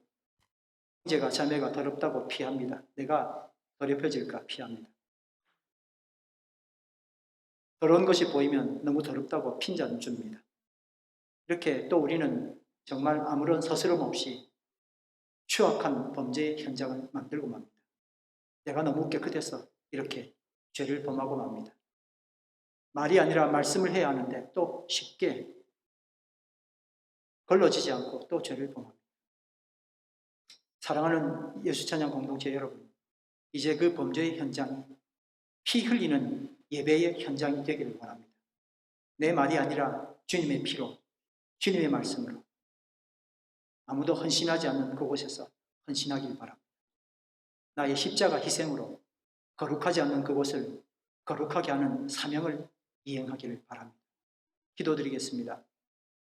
형제가 자매가 더럽다고 피합니다. 내가 더럽혀질까 피합니다. 더러운 것이 보이면 너무 더럽다고 핀잔 줍니다. 이렇게 또 우리는 정말 아무런 서스럼 없이 추악한 범죄의 현장을 만들고 맙니다. 내가 너무 깨끗해서 이렇게 죄를 범하고 맙니다. 말이 아니라 말씀을 해야 하는데 또 쉽게 걸러지지 않고 또 죄를 범합니다. 사랑하는 예수찬양 공동체 여러분, 이제 그 범죄의 현장이 피 흘리는 예배의 현장이 되기를 바랍니다. 내 말이 아니라 주님의 피로, 주님의 말씀으로 아무도 헌신하지 않는 그곳에서 헌신하길 바랍니다. 나의 십자가 희생으로 거룩하지 않는 그곳을 거룩하게 하는 사명을 이행하기를 바랍니다. 기도드리겠습니다.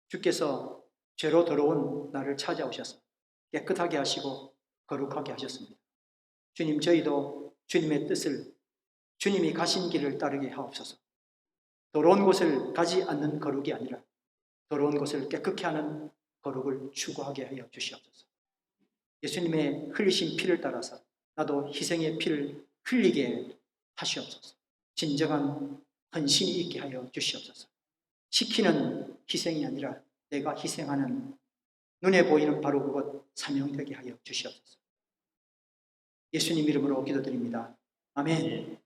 주께서 죄로 더러운 나를 찾아오셔서 깨끗하게 하시고 거룩하게 하셨습니다. 주님, 저희도 주님의 뜻을, 주님이 가신 길을 따르게 하옵소서. 더러운 곳을 가지 않는 거룩이 아니라 더러운 곳을 깨끗게 하는 거룩을 추구하게 하여 주시옵소서. 예수님의 흘리신 피를 따라서 나도 희생의 피를 흘리게 하시옵소서. 진정한 헌신이 있게 하여 주시옵소서. 시키는 희생이 아니라 내가 희생하는 눈에 보이는 바로 그것 사명되게 하여 주시옵소서. 예수님 이름으로 기도드립니다. 아멘.